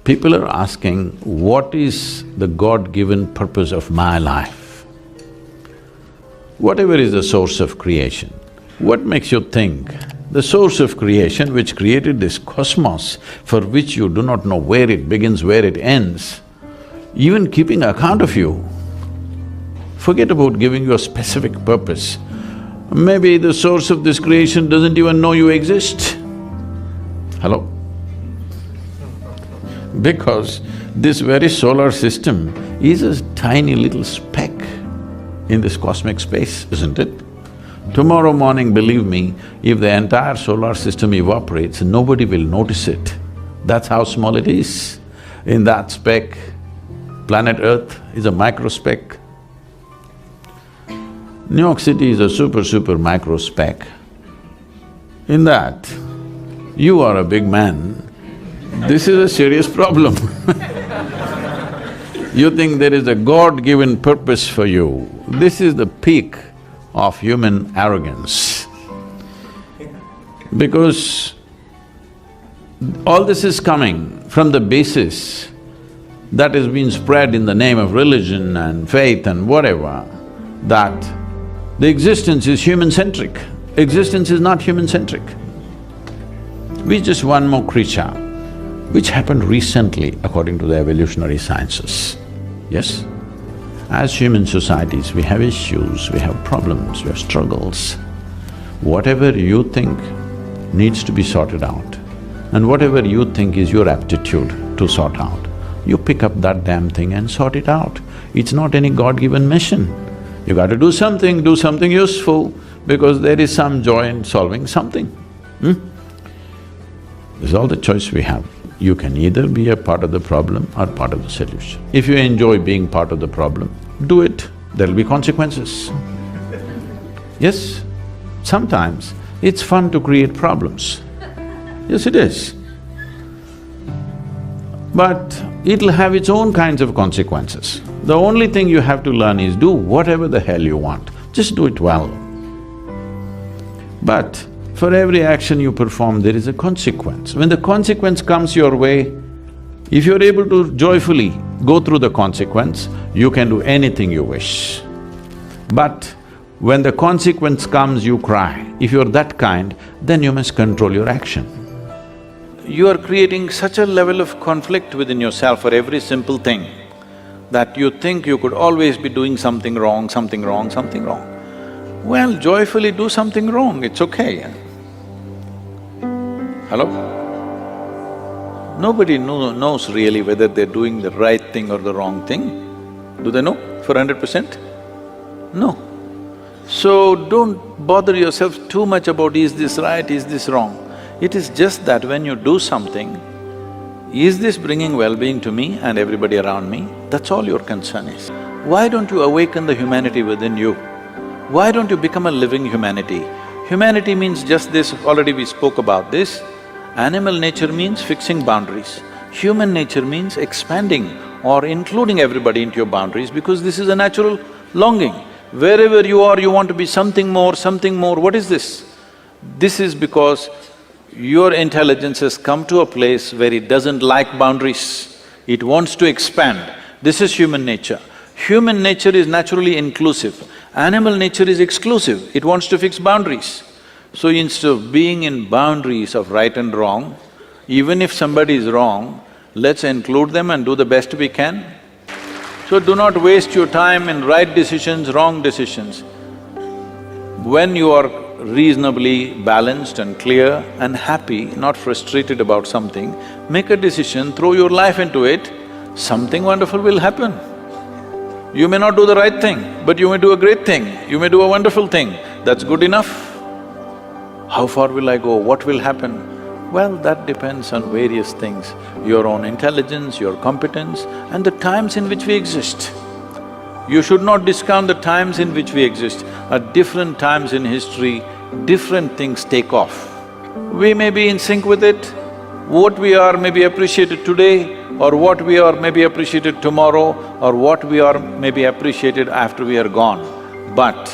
People are asking, what is the God-given purpose of my life? Whatever is the source of creation, what makes you think the source of creation which created this cosmos, for which you do not know where it begins, where it ends, even keeping account of you, forget about giving you a specific purpose. Maybe the source of this creation doesn't even know you exist. Hello? Because this very solar system is a tiny little speck in this cosmic space, isn't it? Tomorrow morning, believe me, if the entire solar system evaporates, nobody will notice it. That's how small it is. In that speck, planet Earth is a micro speck. New York City is a super micro speck. In that, you are a big man. This is a serious problem. You think there is a God-given purpose for you. This is the peak of human arrogance. Because all this is coming from the basis that has been spread in the name of religion and faith and whatever, that the existence is human-centric. Existence is not human-centric. We're just one more creature, which happened recently according to the evolutionary sciences, yes? As human societies, we have issues, we have problems, we have struggles. Whatever you think needs to be sorted out, and whatever you think is your aptitude to sort out, you pick up that damn thing and sort it out. It's not any God-given mission. You got to do something useful, because there is some joy in solving something. This is all the choice we have. You can either be a part of the problem or part of the solution. If you enjoy being part of the problem, do it, there'll be consequences. Yes, sometimes it's fun to create problems. Yes, it is. But it'll have its own kinds of consequences. The only thing you have to learn is do whatever the hell you want, just do it well. But for every action you perform, there is a consequence. When the consequence comes your way, if you're able to joyfully go through the consequence, you can do anything you wish. But when the consequence comes, you cry. If you're that kind, then you must control your action. You are creating such a level of conflict within yourself for every simple thing that you think you could always be doing something wrong, something wrong, something wrong. Well, joyfully do something wrong, it's okay. Hello? Nobody knows really whether they're doing the right thing or the wrong thing. Do they know for 100%? No. So don't bother yourself too much about is this right, is this wrong. It is just that when you do something, is this bringing well-being to me and everybody around me? That's all your concern is. Why don't you awaken the humanity within you? Why don't you become a living humanity? Humanity means just this, already we spoke about this. Animal nature means fixing boundaries. Human nature means expanding or including everybody into your boundaries, because this is a natural longing. Wherever you are, you want to be something more, something more. What is this? This is because your intelligence has come to a place where it doesn't like boundaries. It wants to expand. This is human nature. Human nature is naturally inclusive. Animal nature is exclusive, it wants to fix boundaries. So instead of being in boundaries of right and wrong, even if somebody is wrong, let's include them and do the best we can. So do not waste your time in right decisions, wrong decisions. When you are reasonably balanced and clear and happy, not frustrated about something, make a decision, throw your life into it, something wonderful will happen. You may not do the right thing, but you may do a great thing, you may do a wonderful thing, that's good enough. How far will I go? What will happen? Well, that depends on various things, your own intelligence, your competence, and the times in which we exist. You should not discount the times in which we exist. At different times in history, different things take off. We may be in sync with it. What we are may be appreciated today, or what we are may be appreciated tomorrow, or what we are may be appreciated after we are gone. But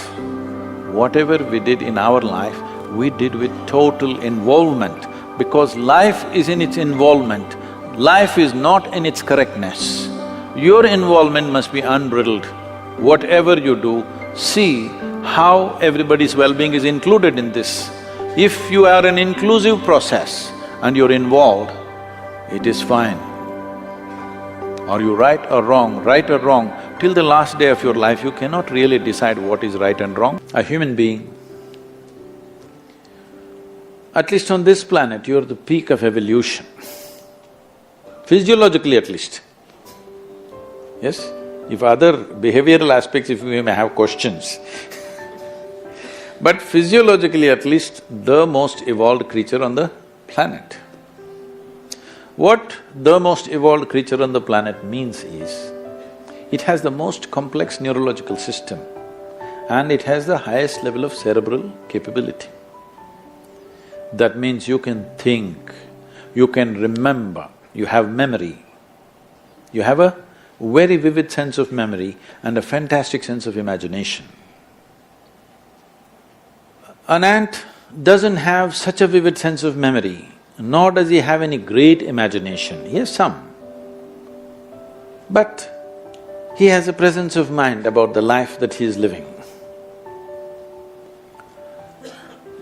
whatever we did in our life, we did with total involvement, because life is in its involvement. Life is not in its correctness. Your involvement must be unbridled. Whatever you do, see how everybody's well-being is included in this. If you are an inclusive process and you're involved, it is fine. Are you right or wrong? Right or wrong, till the last day of your life, you cannot really decide what is right and wrong. A human being, at least on this planet, you're the peak of evolution, physiologically at least. Yes? If other behavioral aspects, if we may have questions but physiologically at least, the most evolved creature on the planet. What the most evolved creature on the planet means is, it has the most complex neurological system and it has the highest level of cerebral capability. That means you can think, you can remember, you have memory. You have a very vivid sense of memory and a fantastic sense of imagination. An ant doesn't have such a vivid sense of memory, nor does he have any great imagination. He has some. But he has a presence of mind about the life that he is living.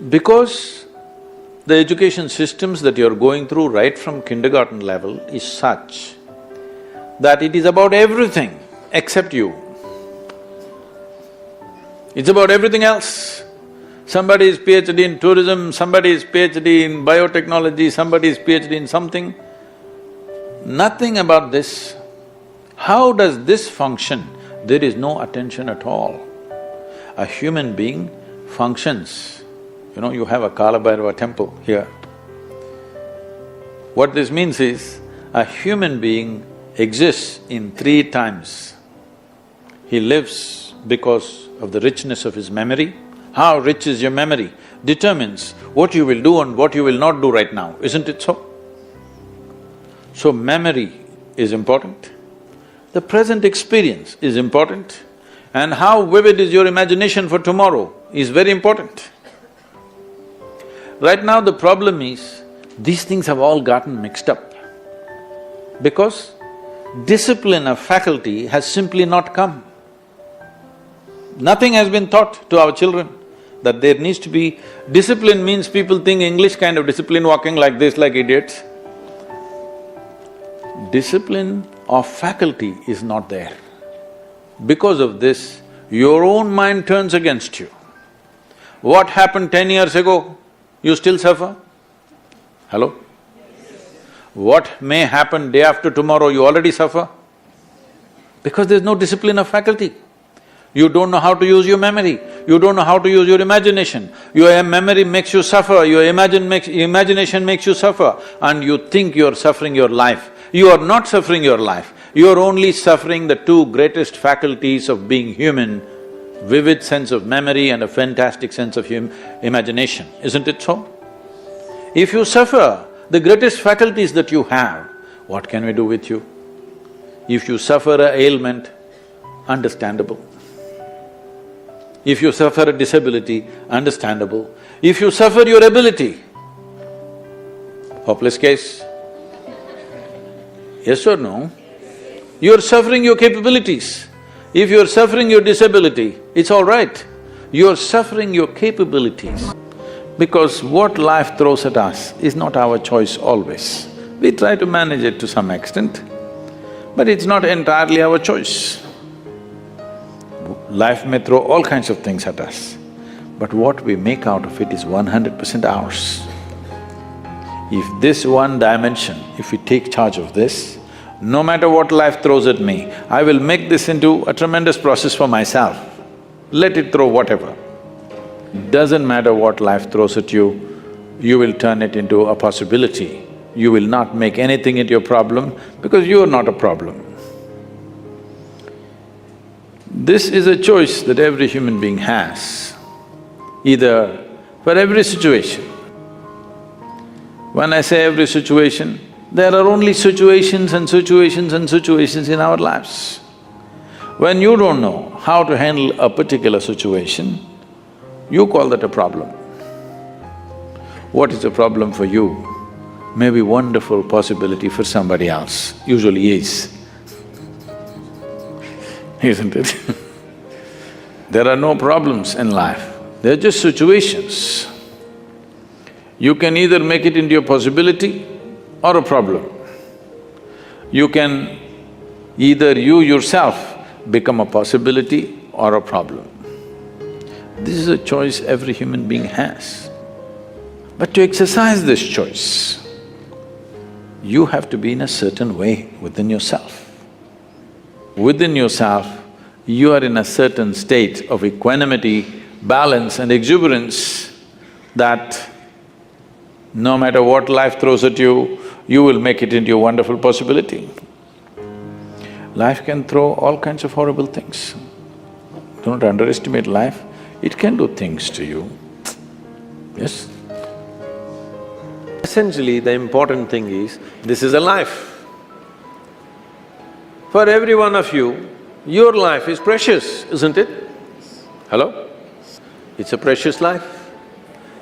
Because the education systems that you're going through right from kindergarten level is such that it is about everything except you. It's about everything else. Somebody is PhD in tourism, somebody is PhD in biotechnology, somebody is PhD in something. Nothing about this. How does this function? There is no attention at all. A human being functions. You know, you have a Kalabhairava temple here. What this means is, a human being exists in 3 times. He lives because of the richness of his memory. How rich is your memory determines what you will do and what you will not do right now, isn't it so? So memory is important, the present experience is important, and how vivid is your imagination for tomorrow is very important. Right now the problem is, these things have all gotten mixed up because discipline of faculty has simply not come. Nothing has been taught to our children that there needs to be… Discipline means people think English kind of discipline, walking like this like idiots. Discipline of faculty is not there. Because of this, your own mind turns against you. What happened 10 years ago, you still suffer? Hello? What may happen day after tomorrow, you already suffer? Because there's no discipline of faculty. You don't know how to use your memory, you don't know how to use your imagination. Your memory makes you suffer, your imagination makes you suffer, and you think you're suffering your life. You are not suffering your life, you are only suffering the 2 greatest faculties of being human, vivid sense of memory and a fantastic sense of imagination, isn't it so? If you suffer the greatest faculties that you have, what can we do with you? If you suffer an ailment, understandable. If you suffer a disability, understandable. If you suffer your ability, hopeless case. Yes or no? You're suffering your capabilities. If you're suffering your disability, it's all right. You're suffering your capabilities. Because what life throws at us is not our choice always. We try to manage it to some extent, but it's not entirely our choice. Life may throw all kinds of things at us, but what we make out of it is 100% ours. If this one dimension, if we take charge of this, no matter what life throws at me, I will make this into a tremendous process for myself. Let it throw whatever. Doesn't matter what life throws at you, you will turn it into a possibility. You will not make anything into your problem because you are not a problem. This is a choice that every human being has, either for every situation. When I say every situation, there are only situations and situations and situations in our lives. When you don't know how to handle a particular situation, you call that a problem. What is a problem for you? may be wonderful possibility for somebody else, usually is, isn't it? There are no problems in life, they're just situations. You can either make it into a possibility or a problem. You can either you yourself become a possibility or a problem. This is a choice every human being has. But to exercise this choice, you have to be in a certain way within yourself. Within yourself, you are in a certain state of equanimity, balance and exuberance that no matter what life throws at you, you will make it into a wonderful possibility. Life can throw all kinds of horrible things. Don't underestimate life, it can do things to you. Yes? Essentially, the important thing is, this is a life. For every one of you, your life is precious, isn't it? Hello? It's a precious life.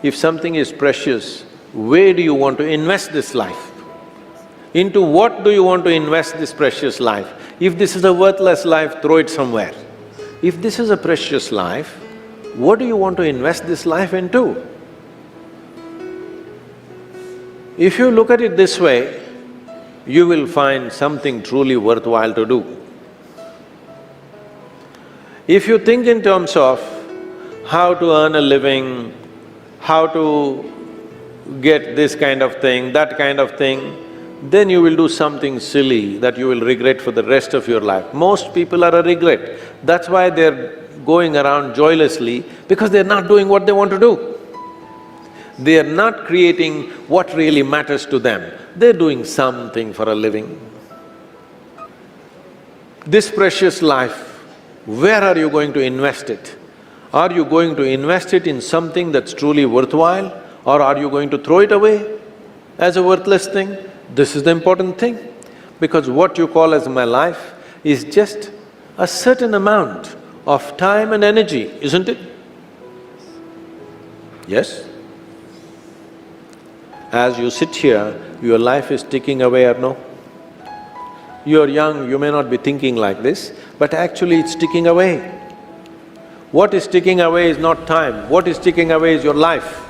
If something is precious, where do you want to invest this life? Into what do you want to invest this precious life? If this is a worthless life, throw it somewhere. If this is a precious life, what do you want to invest this life into? If you look at it this way, you will find something truly worthwhile to do. If you think in terms of how to earn a living, how to get this kind of thing, that kind of thing, then you will do something silly that you will regret for the rest of your life. Most people are a regret. That's why they're going around joylessly, because they're not doing what they want to do. They are not creating what really matters to them. They're doing something for a living. This precious life, where are you going to invest it? Are you going to invest it in something that's truly worthwhile, or are you going to throw it away as a worthless thing? This is the important thing, because what you call as my life is just a certain amount of time and energy, isn't it? Yes? As you sit here, your life is ticking away or no? You're young, you may not be thinking like this, but actually it's ticking away. What is ticking away is not time, what is ticking away is your life.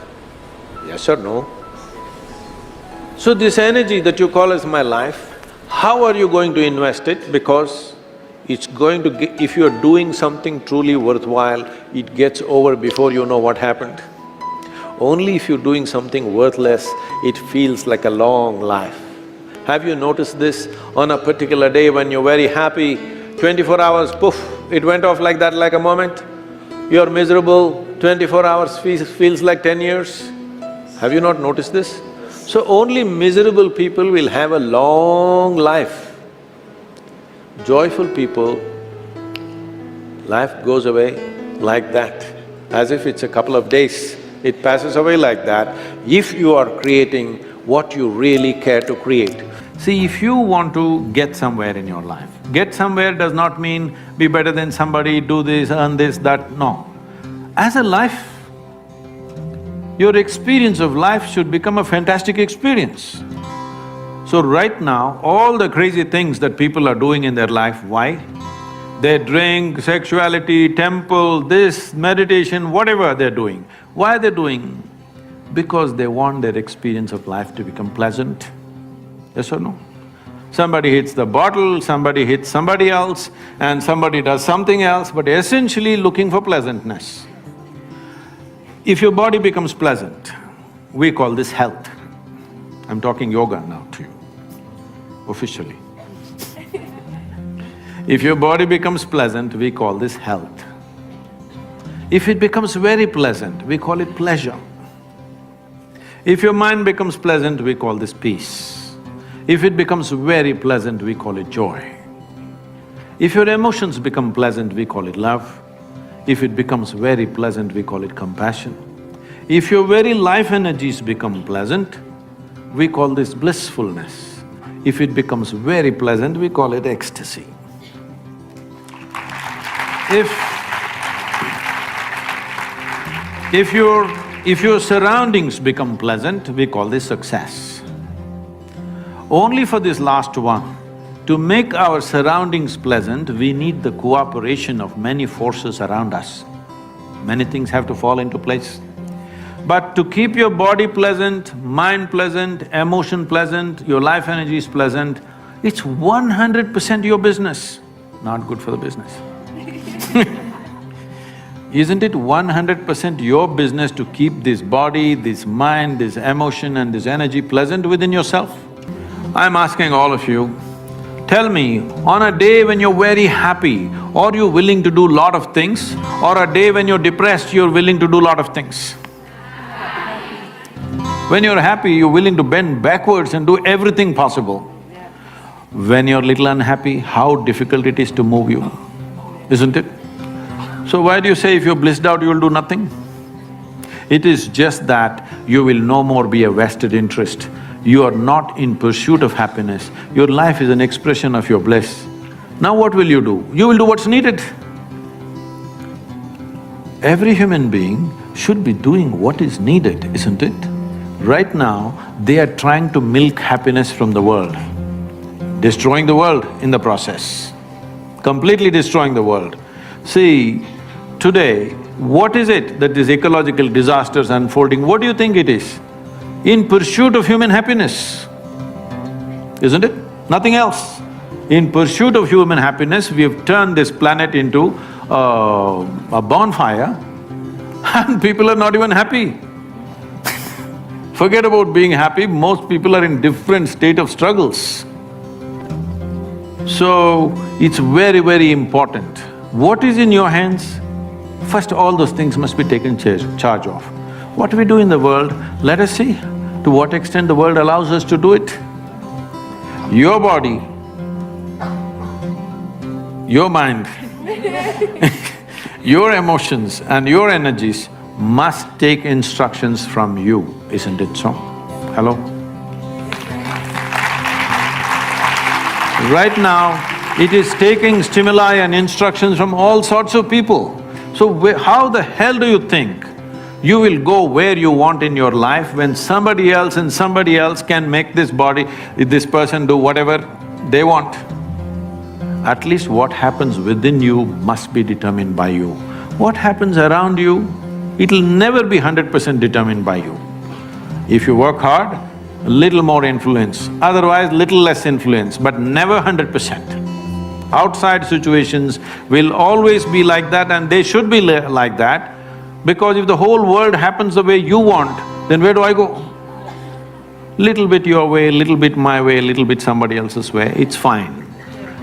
Yes or no? So this energy that you call as my life, how are you going to invest it? Because it's going to get… if you're doing something truly worthwhile, it gets over before you know what happened. Only if you're doing something worthless, it feels like a long life. Have you noticed this? On a particular day when you're very happy, 24 hours, poof, it went off like that, like a moment. You're miserable, 24 hours feels like 10 years. Have you not noticed this? So only miserable people will have a long life. Joyful people, life goes away like that, as if it's a couple of days, it passes away like that, if you are creating what you really care to create. See, if you want to get somewhere in your life, get somewhere does not mean be better than somebody, do this, earn this, that, no. As a life, your experience of life should become a fantastic experience. So right now, all the crazy things that people are doing in their life, why? They drink, sexuality, temple, this, meditation, whatever they're doing. Why are they doing? Because they want their experience of life to become pleasant. Yes or no? Somebody hits the bottle, somebody hits somebody else, and somebody does something else, but essentially looking for pleasantness. If your body becomes pleasant, we call this health. I'm talking yoga now to you, officially. If your body becomes pleasant, we call this health. If it becomes very pleasant, we call it pleasure. If your mind becomes pleasant, we call this peace. If it becomes very pleasant, we call it joy. If your emotions become pleasant, we call it love. If it becomes very pleasant, we call it compassion. If your very life energies become pleasant, we call this blissfulness. If it becomes very pleasant, we call it ecstasy. If your surroundings become pleasant, we call this success. Only for this last one. To make our surroundings pleasant, we need the cooperation of many forces around us. Many things have to fall into place. But to keep your body pleasant, mind pleasant, emotion pleasant, your life energy is pleasant, it's 100% your business, not good for the business. Isn't it 100% your business to keep this body, this mind, this emotion and this energy pleasant within yourself? I'm asking all of you, tell me, on a day when you're very happy, are you willing to do lot of things? Or a day when you're depressed, you're willing to do lot of things? When you're happy, you're willing to bend backwards and do everything possible. When you're little unhappy, how difficult it is to move you, isn't it? So why do you say if you're blissed out, you will do nothing? It is just that you will no more be a vested interest. You are not in pursuit of happiness. Your life is an expression of your bliss. Now what will you do? You will do what's needed. Every human being should be doing what is needed, isn't it? Right now, they are trying to milk happiness from the world, destroying the world in the process, completely destroying the world. See, today, what is it that these ecological disasters unfolding, what do you think it is? In pursuit of human happiness, isn't it? Nothing else. In pursuit of human happiness, we have turned this planet into a bonfire and people are not even happy. Forget about being happy, most people are in different state of struggles. So, it's very, very important. What is in your hands? First, all those things must be taken charge of. What we do in the world, let us see to what extent the world allows us to do it. Your body, your mind, your emotions and your energies must take instructions from you, isn't it so? Hello? Right now, it is taking stimuli and instructions from all sorts of people. So how the hell do you think you will go where you want in your life when somebody else and somebody else can make this body, this person do whatever they want? At least what happens within you must be determined by you. What happens around you, it'll never be 100% determined by you. If you work hard, a little more influence, otherwise little less influence, but never 100%. Outside situations will always be like that and they should be like that, because if the whole world happens the way you want, then where do I go? Little bit your way, little bit my way, little bit somebody else's way, it's fine.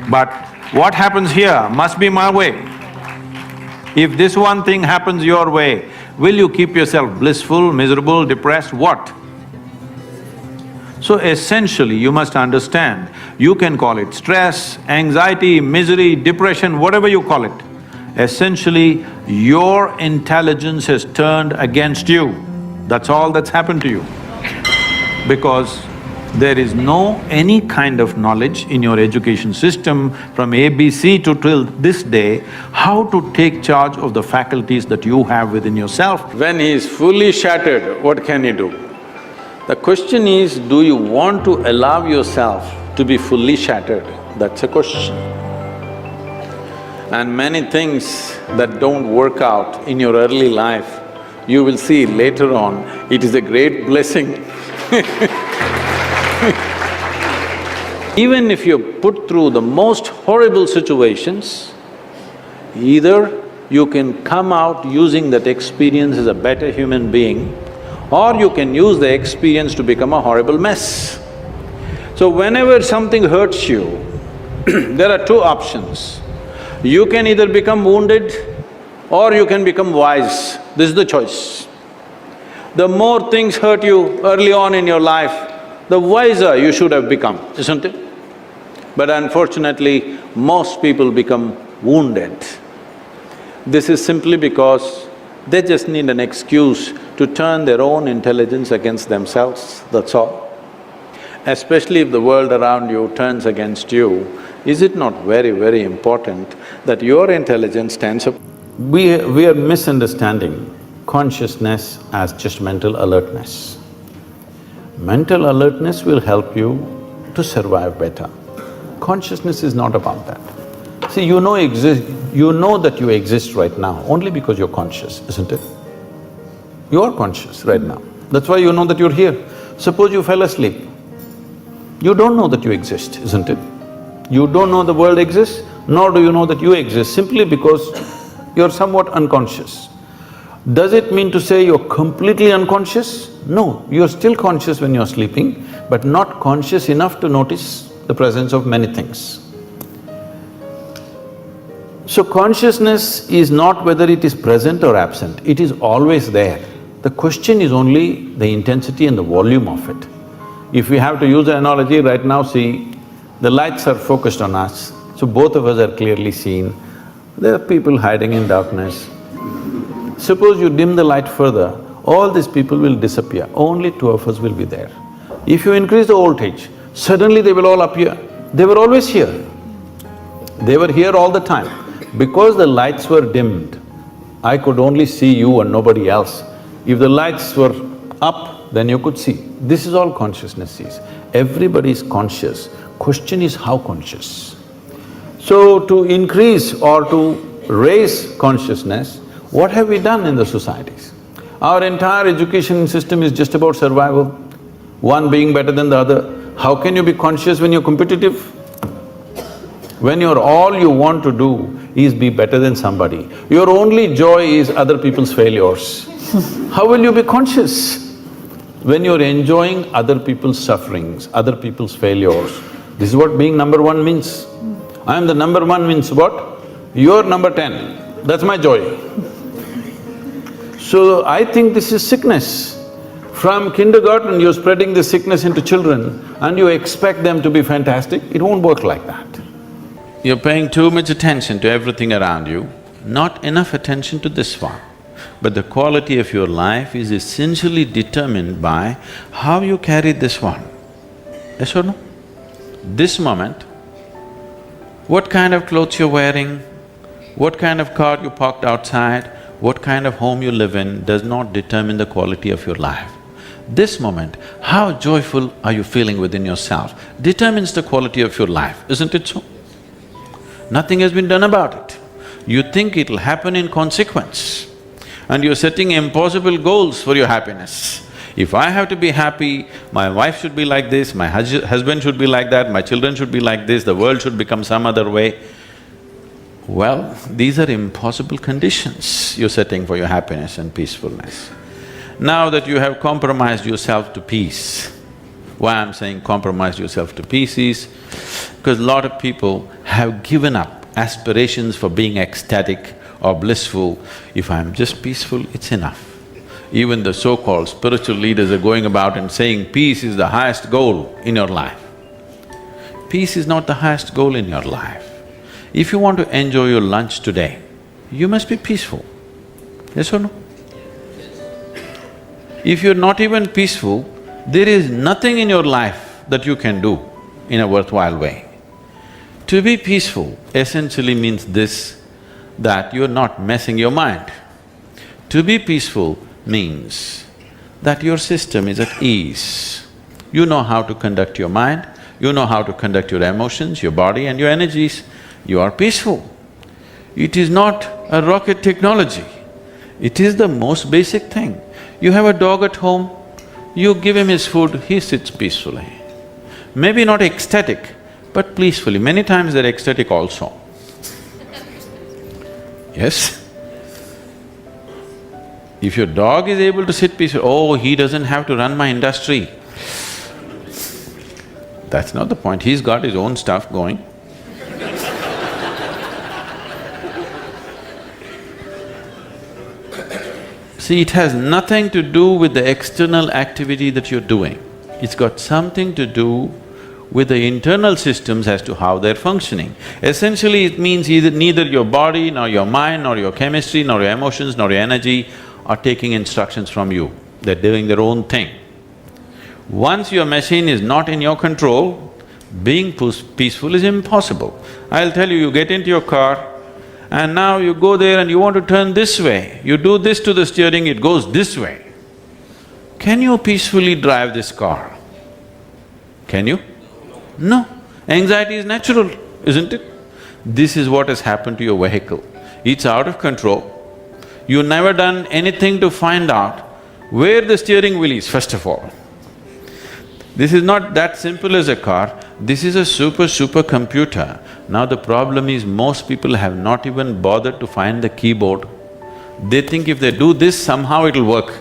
But what happens here must be my way. If this one thing happens your way, will you keep yourself blissful, miserable, depressed, what? So essentially, you must understand, you can call it stress, anxiety, misery, depression, whatever you call it. Essentially, your intelligence has turned against you. That's all that's happened to you. Because there is no any kind of knowledge in your education system from ABC to till this day, how to take charge of the faculties that you have within yourself. When he is fully shattered, what can he do? The question is, do you want to allow yourself to be fully shattered? That's a question. And many things that don't work out in your early life, you will see later on, it is a great blessing. Even if you're put through the most horrible situations, either you can come out using that experience as a better human being, or you can use the experience to become a horrible mess. So whenever something hurts you, there are two options. You can either become wounded or you can become wise. This is the choice. The more things hurt you early on in your life, the wiser you should have become, isn't it? But unfortunately, most people become wounded. This is simply because they just need an excuse to turn their own intelligence against themselves, that's all. Especially if the world around you turns against you, is it not very, very important that your intelligence stands up? We are misunderstanding consciousness as just mental alertness. Mental alertness will help you to survive better. Consciousness is not about that. See, you know that you exist right now only because you're conscious, isn't it? You are conscious right now. That's why you know that you're here. Suppose you fell asleep. You don't know that you exist, isn't it? You don't know the world exists, nor do you know that you exist, simply because you're somewhat unconscious. Does it mean to say you're completely unconscious? No, you're still conscious when you're sleeping, but not conscious enough to notice the presence of many things. So consciousness is not whether it is present or absent, it is always there. The question is only the intensity and the volume of it. If we have to use an analogy, right now see, the lights are focused on us, so both of us are clearly seen. There are people hiding in darkness. Suppose you dim the light further, all these people will disappear, only two of us will be there. If you increase the voltage, suddenly they will all appear. They were always here. They were here all the time. Because the lights were dimmed, I could only see you and nobody else. If the lights were up, then you could see. This is all consciousness sees. Everybody is conscious. Question is how conscious. So to increase or to raise consciousness, what have we done in the societies? Our entire education system is just about survival, one being better than the other. How can you be conscious when you're competitive? When all you want to do is be better than somebody, your only joy is other people's failures. How will you be conscious? When you're enjoying other people's sufferings, other people's failures, this is what being number one means. I am the number one means what? You're number 10, that's my joy. So I think this is sickness. From kindergarten, you're spreading this sickness into children and you expect them to be fantastic, it won't work like that. You're paying too much attention to everything around you, not enough attention to this one. But the quality of your life is essentially determined by how you carry this one. Yes or no? This moment, what kind of clothes you're wearing, what kind of car you parked outside, what kind of home you live in does not determine the quality of your life. This moment, how joyful are you feeling within yourself determines the quality of your life, isn't it so? Nothing has been done about it. You think it'll happen in consequence and you're setting impossible goals for your happiness. If I have to be happy, my wife should be like this, my husband should be like that, my children should be like this, the world should become some other way. Well, these are impossible conditions you're setting for your happiness and peacefulness. Now that you have compromised yourself to peace, why I'm saying compromise yourself to peace is because a lot of people have given up aspirations for being ecstatic or blissful. If I'm just peaceful, it's enough. Even the so-called spiritual leaders are going about and saying peace is the highest goal in your life. Peace is not the highest goal in your life. If you want to enjoy your lunch today, you must be peaceful. Yes or no? If you're not even peaceful, there is nothing in your life that you can do in a worthwhile way. To be peaceful essentially means this, that you're not messing your mind. To be peaceful means that your system is at ease. You know how to conduct your mind, you know how to conduct your emotions, your body and your energies. You are peaceful. It is not a rocket technology, it is the most basic thing. You have a dog at home, you give him his food, he sits peacefully. Maybe not ecstatic, but peacefully. Many times they're ecstatic also. Yes? If your dog is able to sit peacefully, oh, he doesn't have to run my industry. That's not the point, he's got his own stuff going. See, it has nothing to do with the external activity that you're doing. It's got something to do with the internal systems as to how they're functioning. Essentially, it means neither your body, nor your mind, nor your chemistry, nor your emotions, nor your energy are taking instructions from you. They're doing their own thing. Once your machine is not in your control, being peaceful is impossible. I'll tell you, you get into your car, and now you go there and you want to turn this way, you do this to the steering, it goes this way. Can you peacefully drive this car? Can you? No, anxiety is natural, isn't it? This is what has happened to your vehicle. It's out of control. You've never done anything to find out where the steering wheel is, first of all. This is not that simple as a car, this is a super computer. Now the problem is most people have not even bothered to find the keyboard. They think if they do this, somehow it'll work.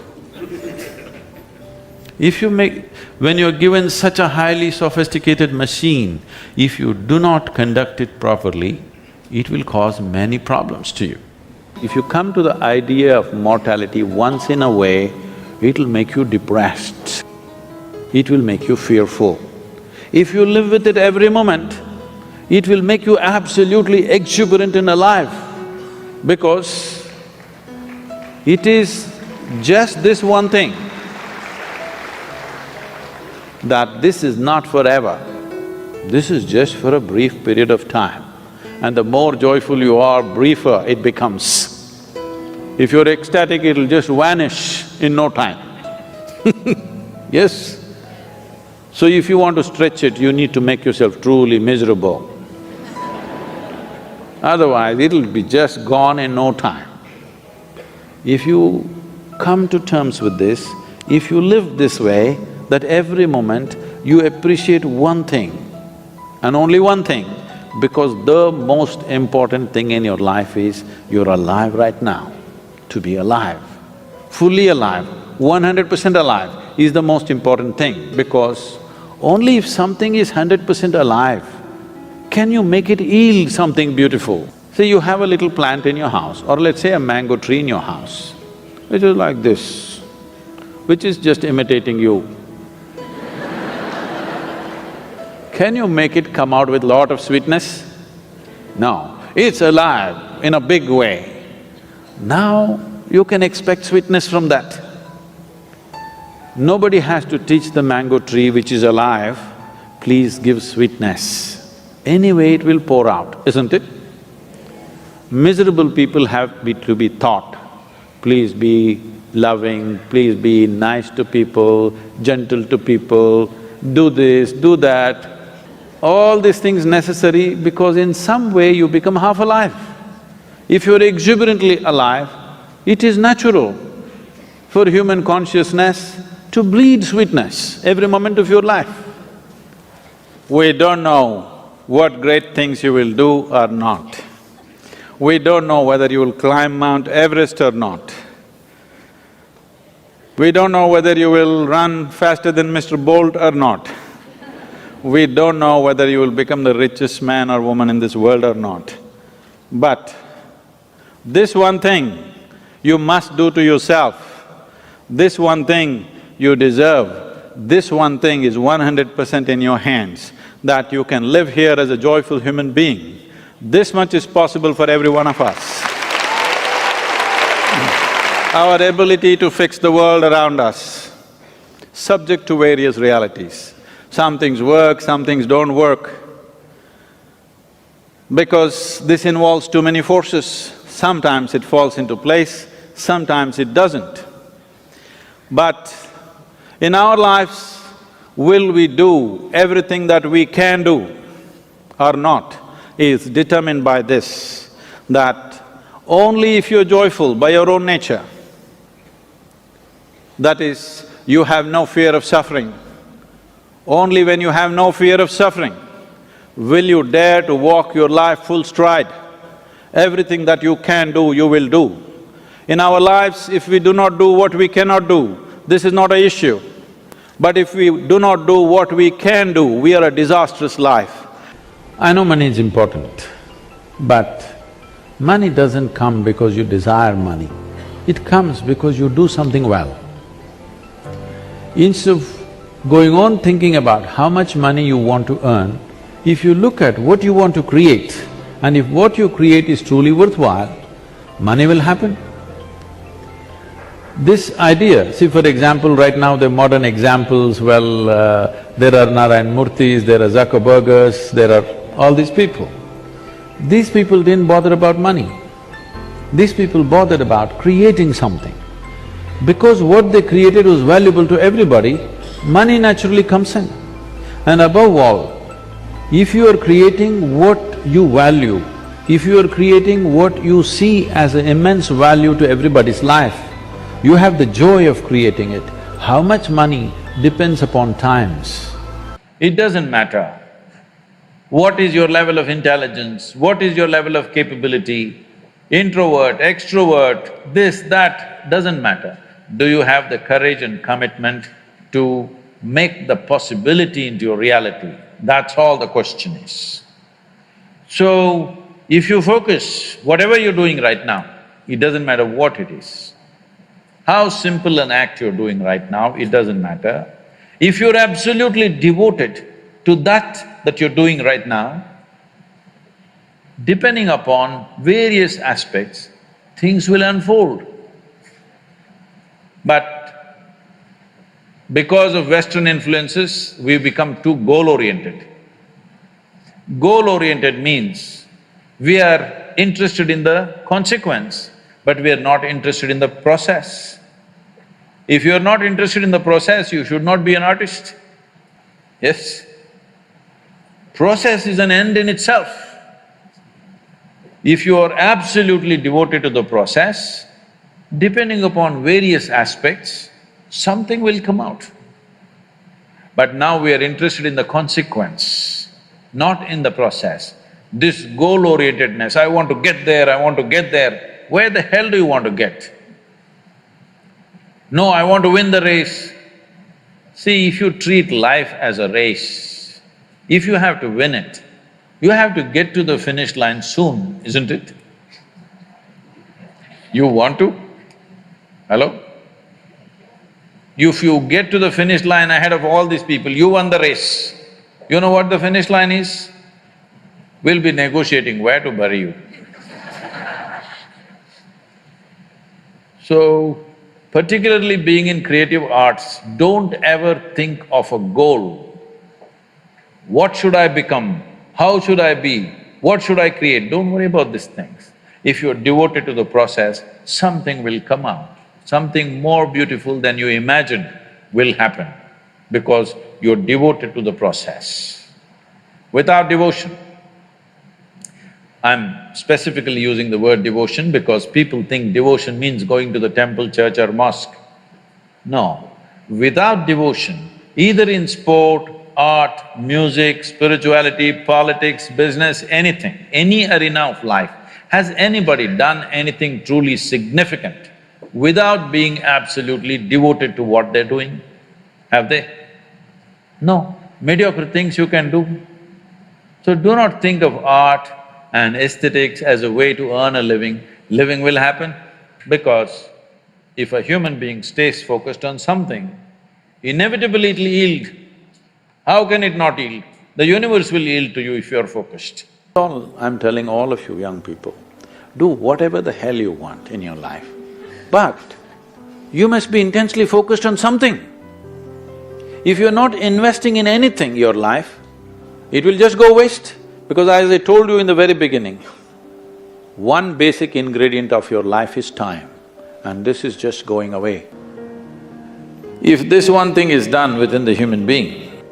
When you're given such a highly sophisticated machine, if you do not conduct it properly, it will cause many problems to you. If you come to the idea of mortality once in a way, it'll make you depressed. It will make you fearful. If you live with it every moment, it will make you absolutely exuberant and alive, because it is just this one thing, that this is not forever, this is just for a brief period of time. And the more joyful you are, briefer it becomes. If you're ecstatic, it'll just vanish in no time. Yes? So if you want to stretch it, you need to make yourself truly miserable. Otherwise, it'll be just gone in no time. If you come to terms with this, if you live this way, that every moment you appreciate one thing and only one thing, because the most important thing in your life is you're alive right now. To be alive, fully alive, 100% alive is the most important thing, because only if something is 100% alive, can you make it yield something beautiful. Say you have a little plant in your house, or let's say a mango tree in your house, which is like this, which is just imitating you. Can you make it come out with lot of sweetness? No, it's alive in a big way. Now you can expect sweetness from that. Nobody has to teach the mango tree which is alive, please give sweetness. Anyway it will pour out, isn't it? Miserable people have to be taught, please be loving, please be nice to people, gentle to people, do this, do that. All these things necessary because in some way you become half alive. If you're exuberantly alive, it is natural for human consciousness to bleed sweetness every moment of your life. We don't know what great things you will do or not. We don't know whether you will climb Mount Everest or not. We don't know whether you will run faster than Mr. Bolt or not. We don't know whether you will become the richest man or woman in this world or not. But this one thing you must do to yourself, this one thing you deserve, this one thing is 100% in your hands, that you can live here as a joyful human being. This much is possible for every one of us. Our ability to fix the world around us, subject to various realities. Some things work, some things don't work. Because this involves too many forces, sometimes it falls into place, sometimes it doesn't. But in our lives, will we do everything that we can do or not is determined by this, that only if you're joyful by your own nature, that is, you have no fear of suffering, only when you have no fear of suffering will you dare to walk your life full stride. Everything that you can do, you will do. In our lives, if we do not do what we cannot do, this is not an issue. But if we do not do what we can do, we are a disastrous life. I know money is important, but money doesn't come because you desire money. It comes because you do something well. Instead of going on thinking about how much money you want to earn, if you look at what you want to create, and if what you create is truly worthwhile, money will happen. This idea, see for example, right now the modern examples, well, there are Narayan Murthis, there are Zuckerbergers, there are all these people. These people didn't bother about money. These people bothered about creating something. Because what they created was valuable to everybody, money naturally comes in. And above all, If you are creating what you value, if you are creating what you see as an immense value to everybody's life, you have the joy of creating it. How much money depends upon times. It doesn't matter what is your level of intelligence, what is your level of capability, introvert, extrovert, this, that, doesn't matter. Do you have the courage and commitment to make the possibility into your reality? That's all the question is. So, if you focus, whatever you're doing right now, it doesn't matter what it is. How simple an act you're doing right now, it doesn't matter. If you're absolutely devoted to that you're doing right now, depending upon various aspects, things will unfold. But because of Western influences, we've become too goal-oriented. Goal-oriented means we are interested in the consequence, but we are not interested in the process. If you are not interested in the process, you should not be an artist. Yes? Process is an end in itself. If you are absolutely devoted to the process, depending upon various aspects, something will come out. But now we are interested in the consequence, not in the process. This goal-orientedness, I want to get there, I want to get there, where the hell do you want to get? No, I want to win the race. See, if you treat life as a race, if you have to win it, you have to get to the finish line soon, isn't it? You want to? Hello? If you get to the finish line ahead of all these people, you won the race. You know what the finish line is? We'll be negotiating where to bury you. So, particularly being in creative arts, don't ever think of a goal. What should I become? How should I be? What should I create? Don't worry about these things. If you're devoted to the process, something will come out. Something more beautiful than you imagined will happen because you're devoted to the process. Without devotion, I'm specifically using the word devotion because people think devotion means going to the temple, church or mosque. No, without devotion, either in sport, art, music, spirituality, politics, business, anything, any arena of life, has anybody done anything truly significant without being absolutely devoted to what they're doing? Have they? No, mediocre things you can do. So do not think of art and aesthetics as a way to earn a living. Living will happen because if a human being stays focused on something, inevitably it'll yield. How can it not yield? The universe will yield to you if you're focused. I'm telling all of you young people, do whatever the hell you want in your life, but you must be intensely focused on something. If you're not investing in anything, your life, it will just go waste. Because as I told you in the very beginning, one basic ingredient of your life is time, and this is just going away. If this one thing is done within the human being,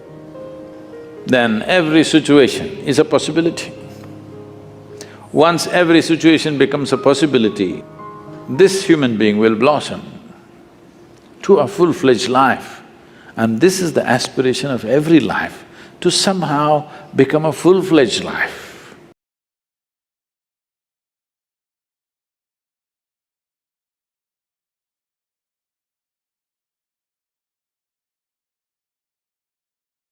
then every situation is a possibility. Once every situation becomes a possibility, this human being will blossom to a full-fledged life. And this is the aspiration of every life, to somehow become a full-fledged life.